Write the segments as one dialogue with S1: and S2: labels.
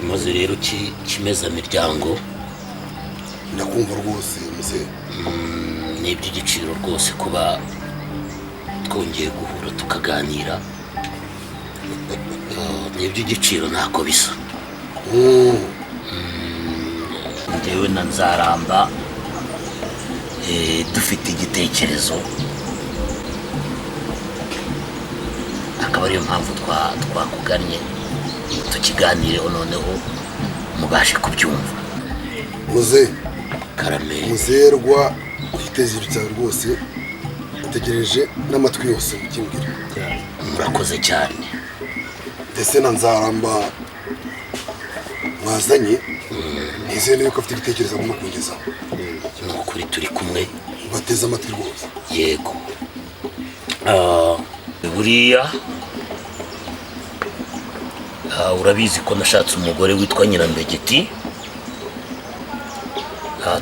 S1: maze rero kimeza miryango
S2: ndakumva rwose muze
S1: ni iby'igiciro rwose kuba twongeye guhura tukaganira. Ni iby'igiciro ntako bisa. Njyewe na Nzaramba dufite igitekerezo, akaba ariyo mpamvu twakugannye tukiganireho noneho mubashe kubyumva.
S2: muze
S1: Karame,
S2: muzerwa witeze ibintu cyawe rwose utegereje n'amatwi yose mukimbwira.
S1: murakoze cyane.
S2: ndetse na Nzaramba mwazanye nizeye yuko afite ibitekerezo agomba kungezaho.
S1: Ni ukuri turi kumwe.
S2: bateze amatwi rwose.
S1: Yego. Buriya urabizi ko nashatse umugore witwa Nyirambegeti,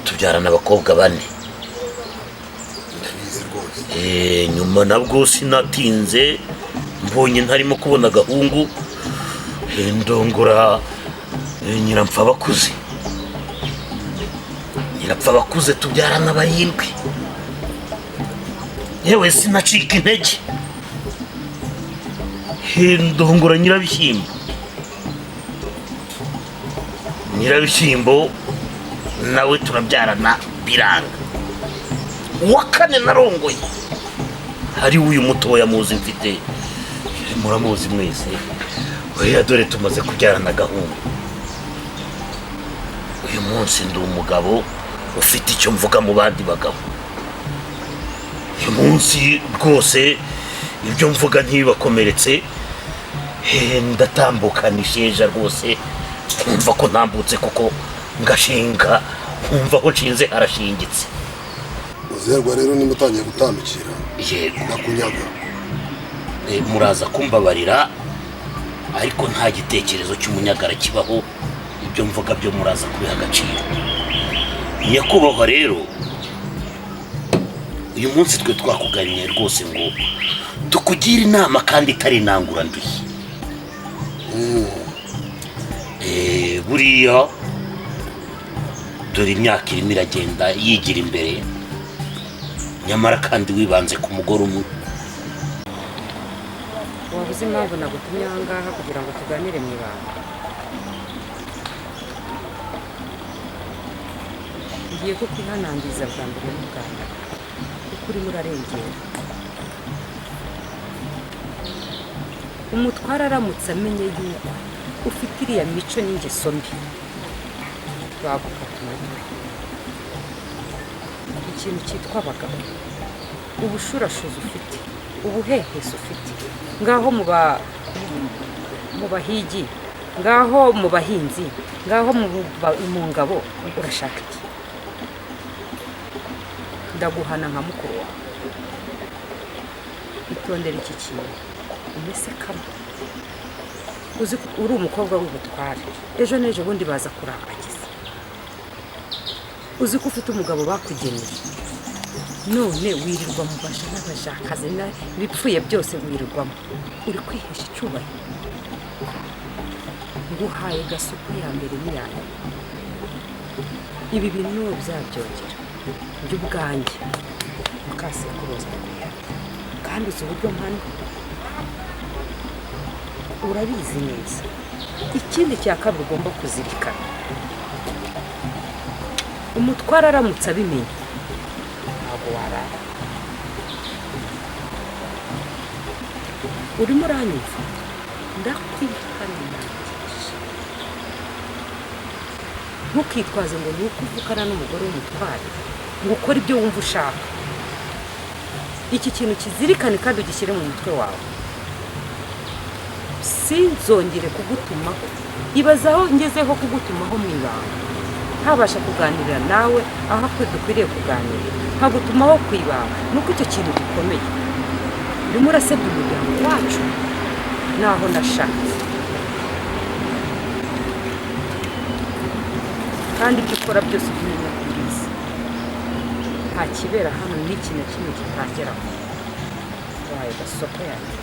S1: tubyarana abakobwa 4.
S2: ndabizi rwose.
S1: Nyuma nabwo sinatinze mbonye ntarimo kubona agahungu, ndongora Nyirampfabakuze. Nyirampfabakuze tubyarana 7. yewe sinacika intege, ndongora Nyirabishyimbo. Nyirabishyimbo nawe turabyarana biranga. Uwa 4 narongoye hari uyu mutoya muzi mfite, muramuzi mwese. Oya dore tumaze kubyarana agahungu. Uyu munsi ndi umugabo ufite icyo mvuga mu bandi bagabo. Uyu munsi rwose ibyo mvuga ntibibakomeretse, ndatambukana isheja rwose, kumva ko ntambutse kuko ngashinga, kumva ko nshinze harashingitse.
S2: muzerwa rero nimba utangiye gutandukira
S1: Yego.
S2: ndakunyaga.
S1: Muraza kumbabarira ariko nta gitekerezo cy'umunyagara kibaho, ibyo mvuga byo muraza kubiha agaciro. Nyakubahwa rero, uyu munsi twe twakuganiye rwose ngo tukugire inama kandi itari inanguranduye. Buriya dore imyaka irimo iragenda yigira imbere, nyamara kandi wibanze ku mugore umwe.
S3: waba uzi impamvu nagutumye aha ngaha kugira ngo tuganire mu ibanga? ngiye ko kwihanangiza bwa mbere mu Rwanda kuko urimo urarengera. umutware aramutse amenye yuko ufite iriya mico n'ingeso mbi bagukata umutwe. ikintu cyitwa abagabo, ubushurashuzi ufite, ubuhehesi ufite, ngaho mu bahigi, ngaho mu bahinzi, ngaho mu ngabo, urashaka iki? ndaguhana nka mukuru wawe. itondera iki kintu umese kamwe. uzi ko uri umukobwa w'ubutware, ejo n'ejo bundi baza kurambagiza. uzi ko ufite umugabo bakugeneye, none wirirwa mu basha n'abajakazi ibipfuye byose wirirwamo, uri kwihesha icyubahiro. nguhaye gasuku ya mbere n'iyawe. ibi bintu niwe byabyongera by'ubwanjye mukasekuruza kandi uzi uburyo mpana, urabizi neza. ikindi cya kabiri ugomba kuzirikana, umutware aramutse abimenye ntabwo warara. urimo uranyumva? ndakwihanangirije. ntukitwaze ngo ni uko uvukana n'umugore w'umutware ngo ukore ibyo wumva ushaka. iki kintu kizirikane kandi ugishyire mu mutwe wawe. sinzongere kugutumaho. ibazaho ngezeho kugutumaho mu ibanga, ntabasha kuganirira nawe aho dukwiriye kuganira, nkagutumaho ku ibanga. nuko icyo kintu gikomeye. urimo urasebya umuryango wacu naho nashatse, kandi ibyo ukora byose umenya kubizi. nta kibera hano n'iki na kimwe kitageraho. waye gasoko yanjye.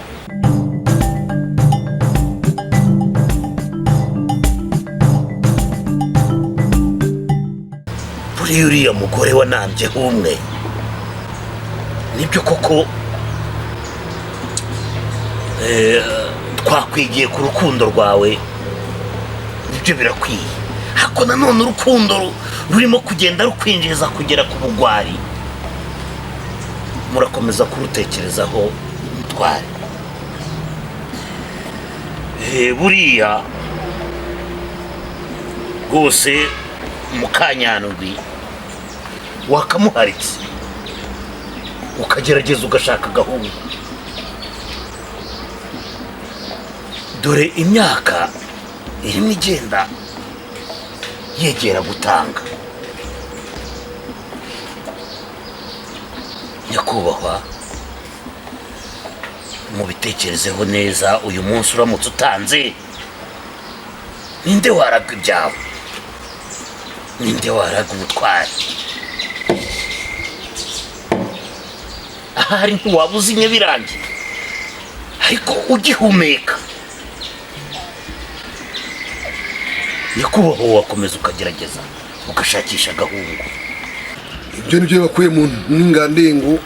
S1: buriya uriya mugore wanambyeho umwe nibyo koko twakwigiye ku rukundo rwawe nibyo birakwiye, ariko nanone urukundo rurimo kugenda rukwinjiza kugera ku bugwari, murakomeza kurutekerezaho mutware. Buriya rwose Mukanyandwi wakamuharitse ukagerageza ugashaka agahungu, dore imyaka irimo igenda yegera gutanga. Nyakubahwa, mubitekerezeho neza, uyu munsi uramutse utanze ninde waraga ibyawe, ninde waraga ubutwari? ahari ntiwaba uzinye birangiye, ariko ugihumeka nyakubahwa wakomeza ukagerageza ugashakisha agahungu.
S2: ibyo nibyo bakuye mu ntingandengo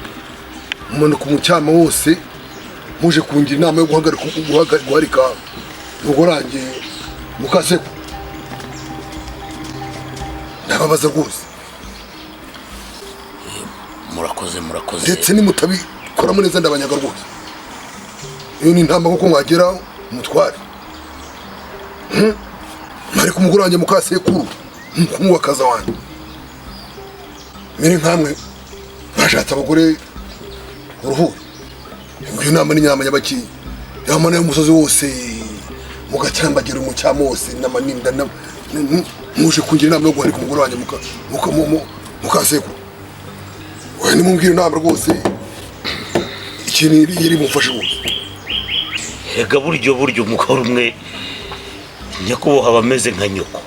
S2: umanuka umucyama wose muje kungira inama yo guharika mugorange mukaseko. ndababaza rwose.
S1: Murakoze
S2: ndetse nimutabikoramo neza ndabanyaga rwose. iyo ni intama kuko mwagera umutware mwari kumugorange mukasekuru nk'umuwakaza wanjye. mbere nkamwe mwashatse abagore uruhuri. iyo nama n'inyama y'abakinnyi yamana y'umusozi wose mugacyambagira umucyamo wose n'amaninda muje kungira inama yo guharika umugore wanjye mukasekuru. we nimumbwira inama rwose ikintu iri mumfashe rwose.
S1: Ega buryo umugore umwe nyakubahwa aba ameze nka nyoko.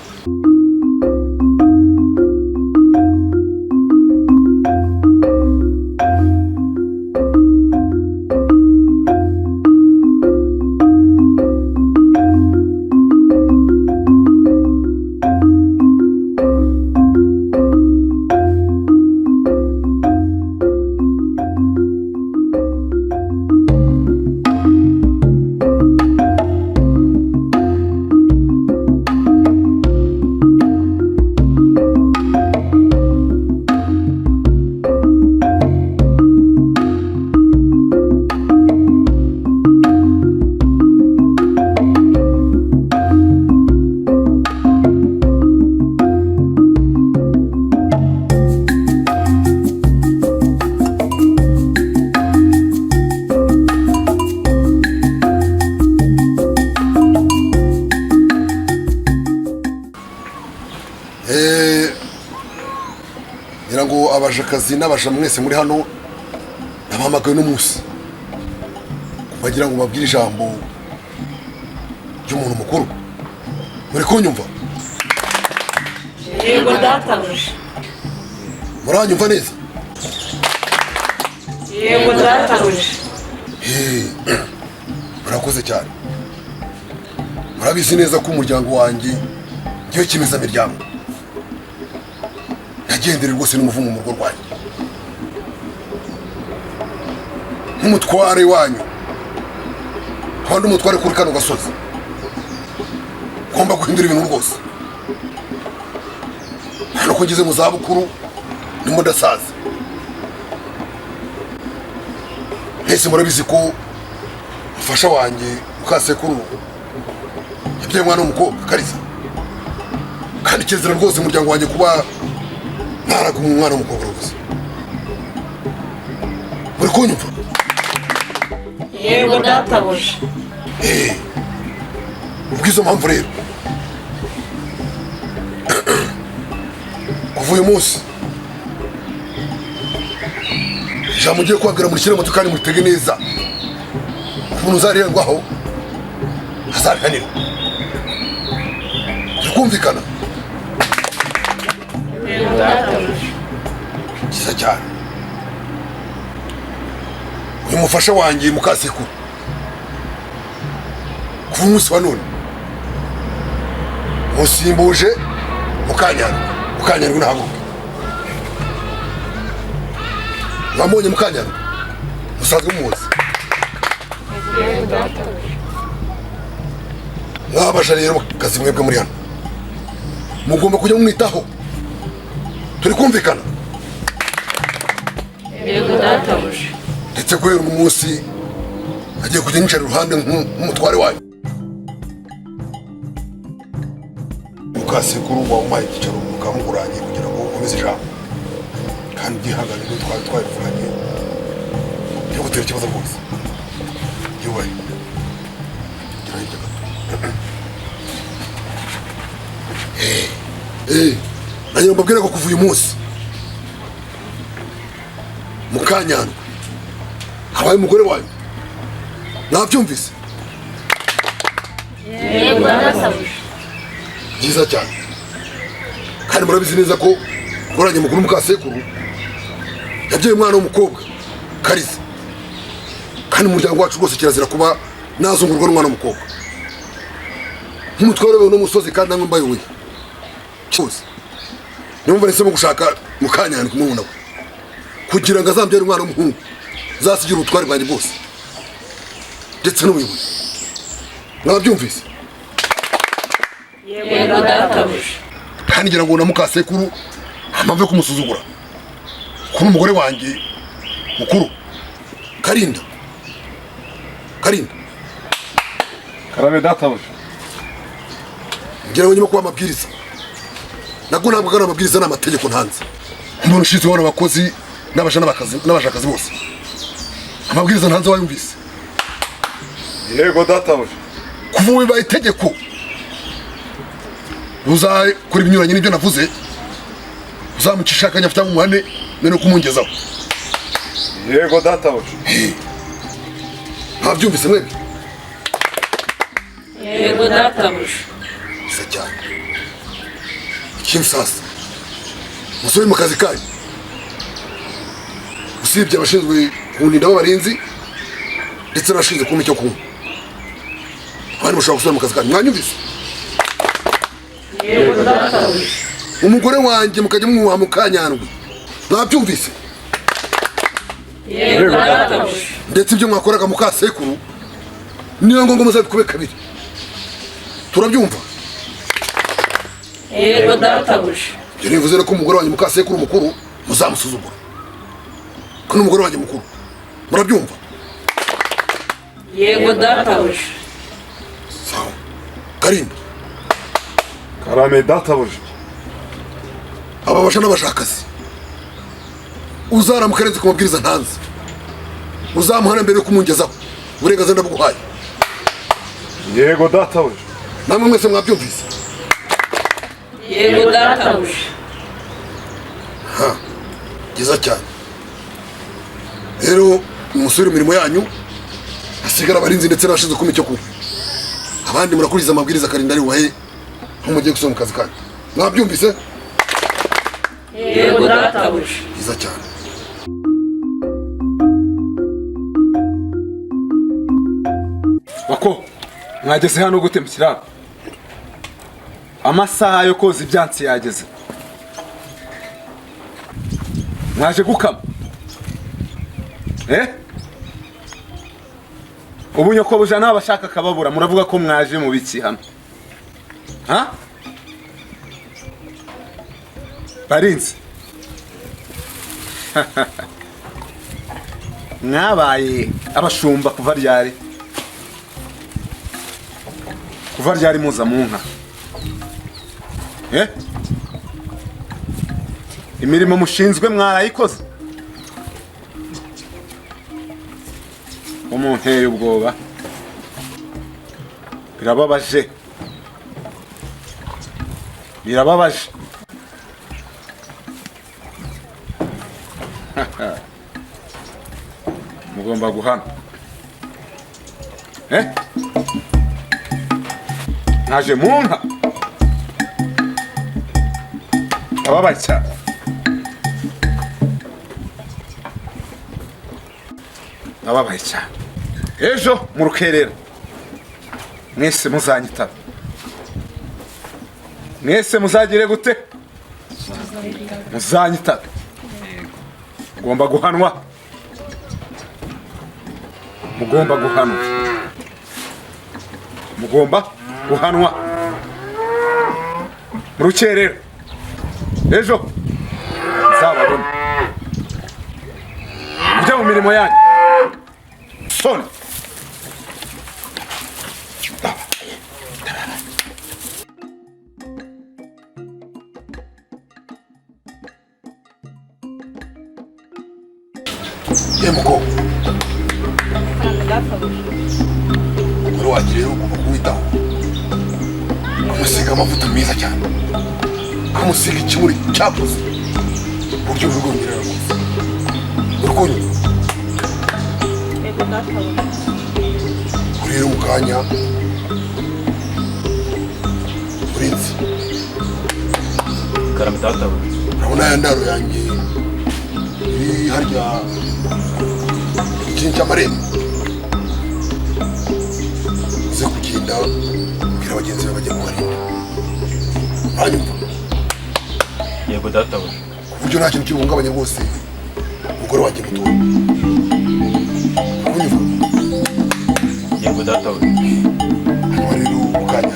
S2: ngira ngo abashakazi n'abasha mwese muri hano nabahamagaye n'umunsi bagira ngo babwire ijambo ry'umuntu mukuru. muri kunyumva?
S3: yego databuja.
S2: muranyumva neza?
S3: yego databuja.
S2: murakoze cyane. murabizi neza ko umuryango wanjye ngiye kimeza miryango nagendere rwose n'umuvumo mu rugo rwanjye nk'umutware wanyu. kandi umutware kuri kano gasozi ugomba guhindura ibintu rwose. hano ko ngeze mu zabukuru ndimo ndasaza. mwese murabizi ko mufasha wanjye mukasekuru yabyaye umwana w'umukobwa Kariza, kandi kizira rwose umuryango wanjye kuba ntaraga umwana w'umukobwa rwose. muri kunyumva?
S3: yego databuja.
S2: ubwizo mpamvu rero kuva uyu munsi ijambo ugiye kubabwira murishyire moto kandi muritege neza. umuntu uzarengwaho azabihanirwa. turikumvikana?
S3: yego databuja.
S2: cyiza cyane. uyu mufasha wanjye mukasekuru kuva umunsi wa none musimbuje Mukanyandwi. Mukanyandwi nahaguruke. mwamubonye Mukanyana musanzwe muzi mwabasha rero kazi mwebwe muri hano mugomba kujya mumwitaho turi kumvikana
S4: yego databuja
S2: ndetse guhera uyu munsi agiye kujya nicara iruhande nk'umutware wayo mukasekuru wamuhaye icyicaro mukamuguranye kugira ngo ukomeze ijambo kandi byihanganire twari twabivuganye byo gutera ikibazo rwose yubahe gira hirya gato nagira ngo mbabwire ko kuva uyu munsi Mukanyana habaye umugore wanyu nabyumvise
S4: yego databuja
S2: byiza cyane kandi murabizi neza ko goranye mukuru Mukasekuru yabyaye umwana w'umukobwa Kariza kandi umuryango wacu rwose kirazira kuba nazungurwa n'umwana w'umukobwa nk'umutware we n'umusozi kandi namwe mbayoboye cyose numva nisemo gushaka Mukanyana kumubona we kugira ngo azambyare umwana w'umuhungu zasigira ubutware bwanjye bwose ndetse n'ubuyobozi mwabyumvise
S4: yego databuja
S2: kandi ngira ngo na Mukasekuru amave kumusuzugura kuba umugore wanjye mukuru Karinda
S5: karame databuja
S2: ngira ngo nyuma kuba amabwiriza nabwo ntabwo ari amabwiriza ni amategeko ntanze umuntu ushinzwe kubona abakozi n'abashakazi bose amabwiriza ntanze wayumvise
S5: yego databuja
S2: kuva ubu bibaye itegeko uzakora ibinyuranye n'ibyo navuze uzamucisha akanya afite umuhane mbere yo kumungezaho
S5: yego databuja
S2: ntabyumvise mwebwe
S4: yego databuja
S2: bisa cyane ikindi sasa musubire mu kazi kanyu usibye abashinzwe kuwurinda b'abarinzi ndetse n'abashinzwe kumpa icyo kunywa abandi mushobora gusubira mu kazi kanyu mwanyumvise
S4: yego databuja
S2: umugore wanjye mukajya mumuha Mukanyandwi mwabyumvise
S4: yego databuja
S2: ndetse ibyo mwakoraga Mukasekuru niyo ngombwa muzabikube kabiri turabyumva
S4: yego databuja
S2: ibyo nivuze ko umugore wanjye Mukasekuru mukuru muzamusuzugura ko n'umugore wanjye mukuru murabyumva
S4: yego databuja
S2: sawa Karinda
S5: karame databuja
S2: ababasha n'abashakazi uzaramuka arenze ku mabwiriza ntanze uzamuhana mbere yo kumungezaho uburenganzira ndabuguhaye
S5: yego databuja
S2: namwe mwese mwabyumvise
S4: yego databuja
S2: byiza cyane rero musubire imirimo yanyu hasigara abarinzi ndetse n'abashinzwe kumpa icyo kunywa abandi murakurikiza amabwiriza Karinda ari bubahe nk'umugiye gusubira mu kazi kanyu mwabyumvise
S4: yego databuja
S2: byiza cyane
S6: bako mwageze hano gute mu kiraro amasaha yo koza ibyansi yageze mwaje gukama ubu nyokobuja n'abashaka akababura muravuga ko mwaje mu biki hano ha barinzi mwabaye abashumba kuva ryari muza mu nka imirimo mushinzwe mwarayikoze umunteye ubwoba birababaje mugomba guhana naje mu nka ababaye cyane ababaye cyane ejo mu rukerera mwese muzanyitaba mwese muzagire gute muzanyitaba mugomba guhanwa, mugomba guhanwa, mugomba guhanwa mu rukerera ejo nzababona mujya mu mirimo yanyu. Soni
S2: muko muri wagira rero ugomba kuwitaho, kumusiga amavuta meza cyane, kumusiga ikimuri cyakoze uburyo bwongerera rwose urukundo. Uri rero mu kanya urinzi
S7: karame databuja.
S2: urabona ya ndaro yanjye iri harya ikintu cy'amarembo, uze kugenda ubwira bagenzi bawe bajya kuharinda, hanyuma
S7: Yego databuja.
S2: ku buryo nta kintu kibuhungabanya rwose umugore wanjye muto. Unyumva?
S7: Yego databuja.
S2: hanyuma rero mukanya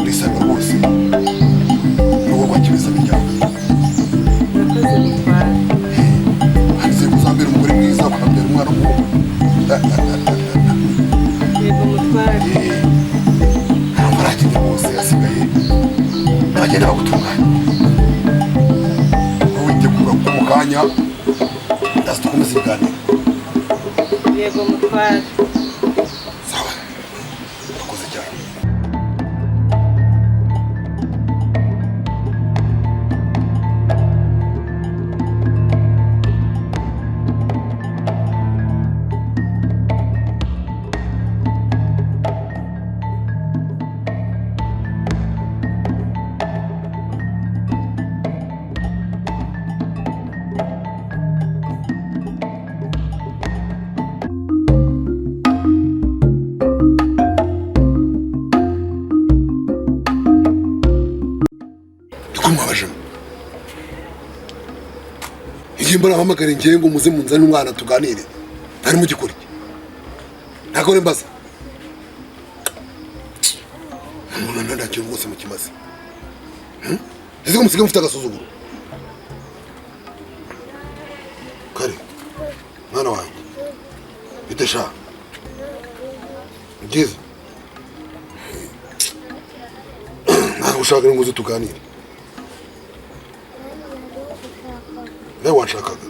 S2: urisanga rwose n'uwo kwakiriza imiryango
S3: Murakoze mutware.
S2: hanze kuzambera umugore mwiza ukabyara umwana w'umuhungu.
S3: Yego mutware.
S2: nta maragenda rwose asigaye bagenda bagutunganya. wowe witegura ko mu kanya ndaza dukomeze ibiganiro.
S3: Yego mutware.
S2: sawa urakoze cyane. Kumwabajemo igihe mbona ahamagara ngiye ngo muze munzane umwana tuganire, ntari mu gikuri ntabwo ne mbaza umuntu ntakintu rwose mu kimaze. ese ko musiga mufite agasuzuguro kare mwana wanjye bite sha byiza ntabwo ushaka ngo uze tuganire. nawe wanshakaga?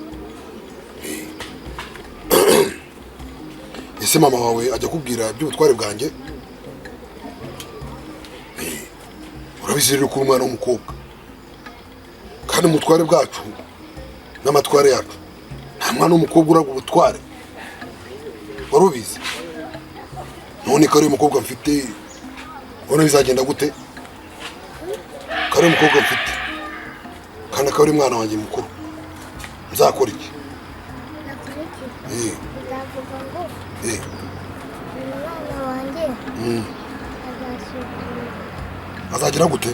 S2: ese mama wawe ajya kubwira iby'ubutware bwanjye? urabizi rero ko umwana w'umukobwa kandi umutware bwacu n'amatware yacu nta mwana w'umukobwa uraga ubutware, wari ubizi? none ko ari umukobwa mfite ubona bizagenda gute? ko ari umukobwa mfite kandi akaba ari mwana wanjye mukuru, nzakora iki?
S8: Nzavuga ngo umwana wanjye
S2: azagira gute?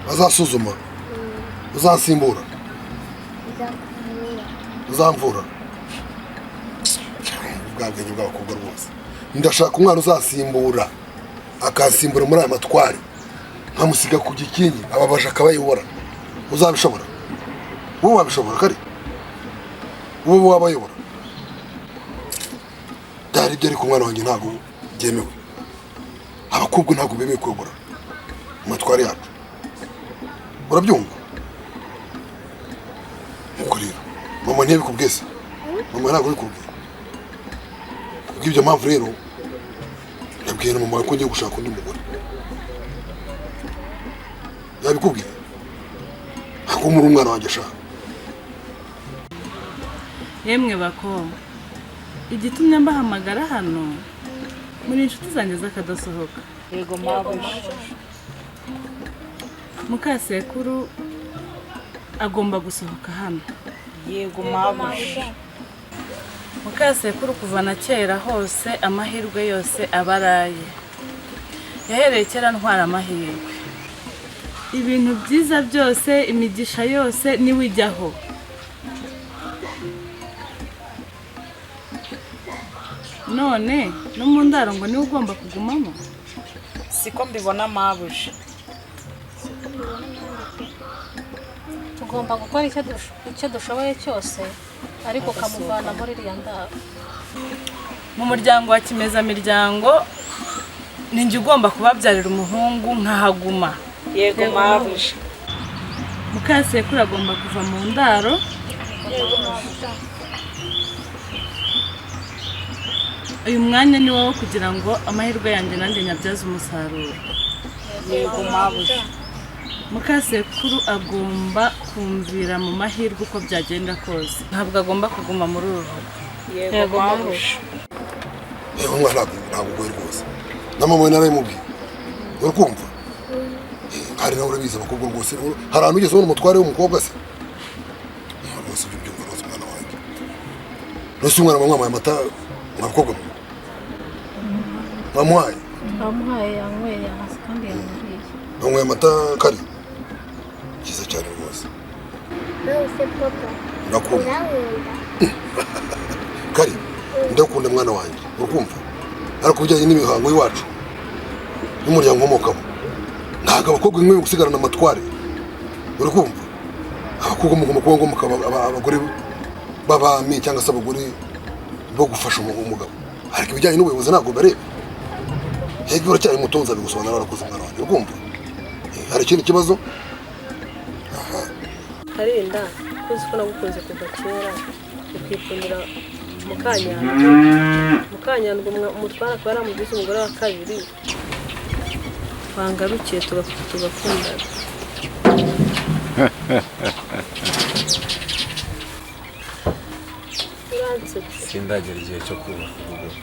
S8: azasuzuma,
S2: azasuzuma? uzansimbura?
S8: nzakuvura.
S2: uzamvura? bwa bwenge bw'abakobwa rwose. ndashaka umwana uzasimbura, akansimbura muri aya matware, nkamusiga ku gikingi ababaje akabayobora. uzabishobora? wowe wabishobora kare? wowe wabayobora? byari ibyo ariko umwana wanjye ntabwo byemewe. abakobwa ntabwo bemewe kuyobora amatware yacu, urabyumva? nuko rero mama ntiyabikubwiye se? mama ntabwo abikubwiye? kubw'ibyo mpamvu rero nabwiye na mama wawe ko ngiye gushaka undi mugore. yabikubwiye? ntabwo muri umwana wanjye ashaka.
S9: Yemwe bakobwa, igitumye mbahamagara hano muri inshuti zanjye z'akadasohoka.
S3: Yego mabuja.
S9: Mukasekuru agomba gusohoka hano.
S3: Yego mabuja.
S9: Mukasekuru kuva na kera hose amahirwe yose abaraye. Yahereye kera ntwara amahirwe. Ibintu byiza byose, imigisha yose niwe ijyaho. none no mu ndaro ngo niwe ugomba kugumamo?
S8: siko mbibona mabuja.
S10: tugomba gukora icyo dushoboye cyose ariko kamuvana muri iriya ndaro.
S9: Mu muryango wa kimezamiryango ninjye ugomba kubabyarira umuhungu nkahaguma.
S8: Yego mabuja.
S9: Mukasekuru agomba kuva mu ndaro.
S10: Yego mabuja.
S9: Uyu mwanya ni wowe kugira ngo amahirwe yanjye nanjye nyabyaze umusaruro.
S8: Yego mabuja.
S9: Mukasekuru agomba kumvira mu mahirwe uko byagenda kose. Ntabwo agomba kuguma muri uru rugo.
S8: Yego mabuja.
S2: Yego mwana ntabwo ugoye rwose. Na mama we narayimubwiye. Uri kumva? Hari nawe urabizi abakobwa rwose. Hari ahantu ugeze ubona umutware w'umukobwa se? Rwose ibyo byumva rwose mwana wanjye. Rwose umwana mwamwaye amata mwabakobwa mwe. Mwamuhaye?
S10: Twamuhaye yanyweye hasi kandi yamuriye.
S2: Mwamuhaye amata kari? Cyiza cyane rwose.
S11: Rwose papa.
S2: Ndakunda. Kari, ndakunda mwana wanjye. Urukumva? Ariko bijyanye n'imihango y'iwacu. N'umuryango nkomokamo. Ntabwo abakobwa mwe gusigarana amatware. Urukumva? Abakobwa mugomba kuba ngombwa abagore babami cyangwa se abagore bo gufasha umugabo. Ariko ibijyanye n'ubuyobozi ntabwo bareba. Yego uracyari mutonza bigusobanura warakoze mwana wanjye. Urukumva? Hari ikindi kibazo?
S12: Karinda, kuzi ko nagukunze kuva kera ukikundira Mukanyandwa umutwara akaba yaramugize umugore wa kabiri. Bangarukiye tugakundana.
S6: Sindagera igihe cyo kubaka urugo.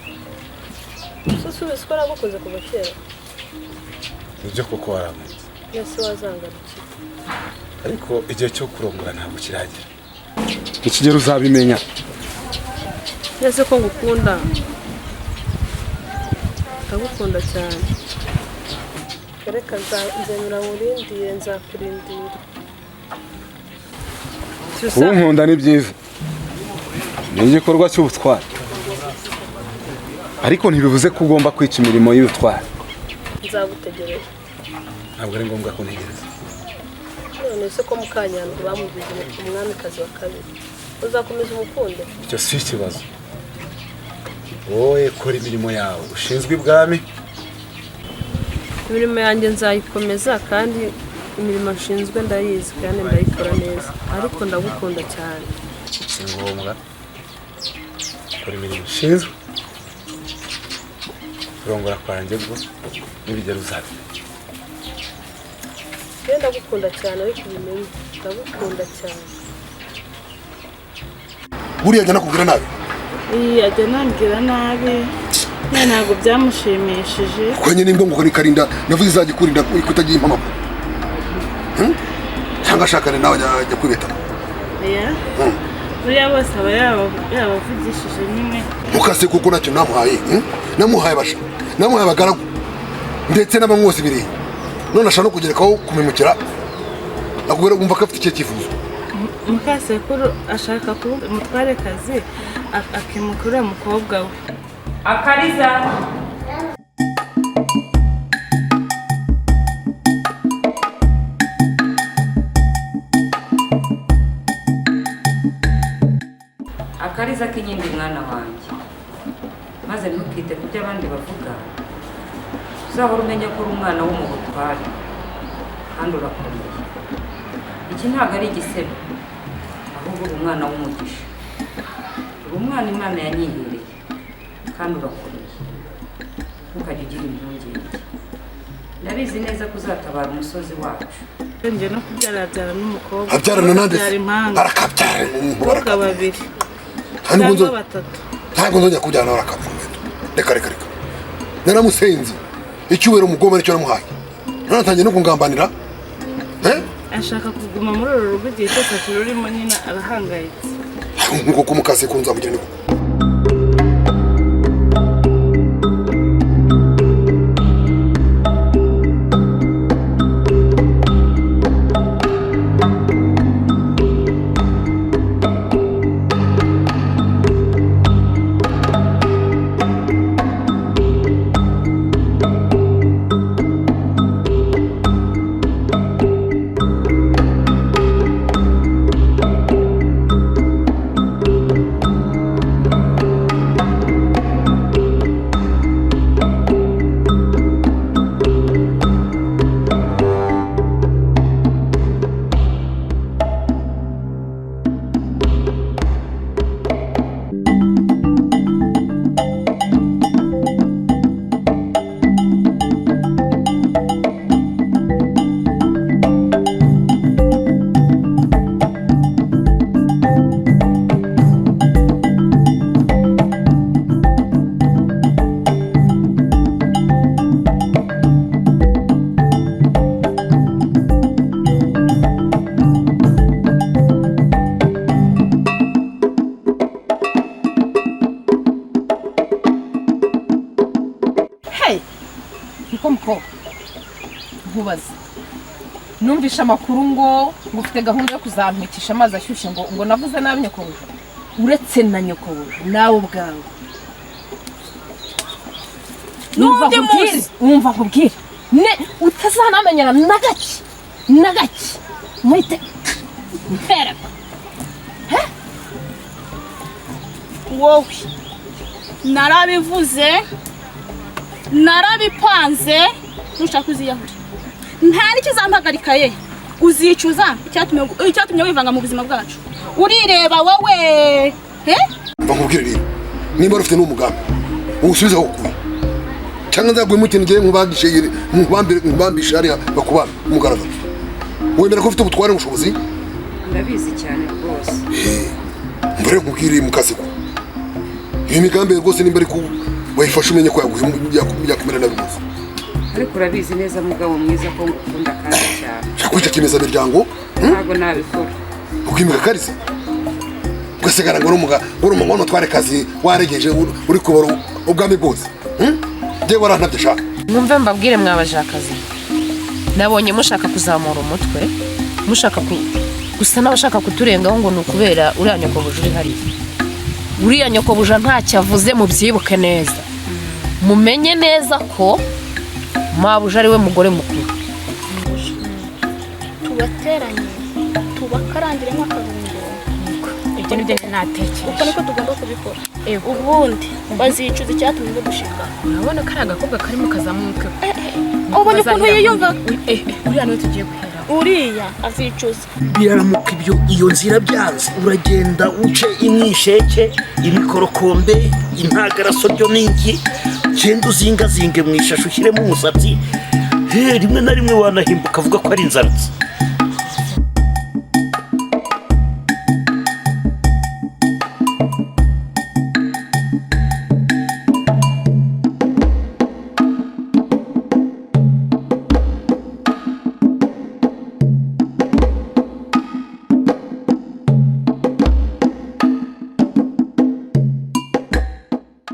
S12: Susubiza ko nagukunze kuva kera.
S6: Nibyo koko waramuze.
S12: Yose wazangarukiye.
S6: Ariko igihe cyo kurongora ntabwo kiragera. Ikigero uzabimenya.
S12: Yose ko ngukunda. Ndagukunda cyane. Reka nzemera murindiye nzakurindira.
S6: Kunkunda ni byiza. Ni igikorwa cy'ubutwari. Ariko ntibivuze ko ugomba kwica imirimo y'ubutwari.
S12: Nzagutegereza.
S6: Ntabwo ari ngombwa ko ntegereza.
S12: None se ko Mukanyandwa bamugize umwamikazi wa kabiri. Uzakomeza umukunde?
S6: Icyo si ikibazo. Wowe kora imirimo yawe ushinzwe ibwami.
S12: Imirimo yanjye nzayikomeza kandi imirimo nshinzwe ndayizi kandi ndayikora neza. Ariko ndagukunda cyane.
S6: Si ngombwa. Kora imirimo ushinzwe. Kurongora kwanjye bwo n'ibigero uzabimenya.
S12: Ndagukunda cyane ariko ubimenye. Ndagukunda cyane.
S2: Buriya ajya nakubwira nabi?
S9: Iya ajya nambwira nabi. Ntabwo byamushimishije.
S2: Kuko nyine nimbwa ngo Karinda navuze izajya kurinda kutagiye impamvu. Cyangwa ashakane nawe ajya kwibeta.
S9: Oya. Buriya bose aba yabavugishije nyine.
S2: Mukase kuko nacyo namuhaye. Namuhaye basha. Namuhaye abagaragu. Ndetse n'abamwose bireye. None ashaka no kugerekaho kumemukira. Akubwira umva ko afite icyo cyifuzo.
S9: Mukasekuru ashaka kuba umutware kazi akimukura umukobwa we. Akariza.
S3: Akariza k'inyindi mwana wanjye. Maze ntukite ku byo abandi bavuga. Uzahora umenya ko uri umwana wo mu butware kandi urakomeye. Iki ntabwo ari igisebo, ahubwo uri umwana w'umugisha. Uri umwana Imana yanyihereye kandi urakomeye. Ntukajye ugira impungenge. Ndabizi neza ko uzatabara umusozi wacu.
S9: Njye no kubyara n'umukobwa.
S2: Abyarana nande?
S9: Arakabyara. Abakobwa babiri. Cyangwa batatu.
S2: Ntabwo nzongera kubyarana arakapfumeta. Reka. Naramusenze. Icyubero umugoma nicyo namuhaye. Nanatangiye no kungambanira.
S9: Ashaka kuguma muri uru rugo igihe cyose kirurimo nyina arahangayitse.
S2: Nkuko kumukase kunzamugira niko.
S13: nkubaze numvishe amakuru ngo ufite gahunda yo kuzampekisha amazi ashyushye ngo navuze nabi nyokobuja uretse na nyokobuja nawe ubwawe wumva nkubwire utazanamenyana na gake muhite mpereka
S14: wowe narabivuze narabipanze ntushaka uziyahuri nta n'ikizampagarika ye uzicuza icyatumye wivanga mu buzima bwacu urireba wowe
S2: bakubwire rero nimba ufite n'umugambi uwusubize aho ukuye cyangwa nzaguhe ikintu ngiye nkubambishe hariya bakubana umugaragaro wemera ko ufite ubutware n'ubushobozi
S3: ndabizi cyane rwose
S2: mbere yo kubwira mukase ko iyo migambi rwose nimba ariko wayifashe umenye ko yakumera nabi rwose
S3: ariko urabizi neza mugabo mwiza ko ngukunda kandi cyane
S2: shakwica kimeza miryango
S3: ntabwo nabikora
S2: ukimika kariza ugasigara ngo urumugabo tware kazi waregeje uri kubara ubwami bwose ngewe warantabye shaka
S13: mwumve mbabwire mwabajakazi nabonye mushaka kuzamura umutwe mushaka gusa n'abashaka kuturengaho ngo ni ukubera uriya nyokobuja uri hariya uriya nyokobuja ntacyo avuze mubyibuke neza mumenye neza ko mabuja ari we mugore mukuru
S14: tubateranye tubakarangire nk'akarungo
S13: ibyo nibyo natekereje
S14: uko niko tugomba kubikora ubundi bazicuza icyatumye badushinga
S13: urabona ko ari agakobwa karimo kazamuka
S14: ubonye ukuntu yiyumva
S13: uriya niwe tugiye guhera
S14: uriya azicuza
S1: biraramuka iyo nzira byanze uragenda uce imyisheke imikorokombe intagaraso byo n'ingi genda uzingazinge mu ishasho ushyiremo umusatsi rimwe na rimwe wanahimbuka avuga ko ari inzaratsi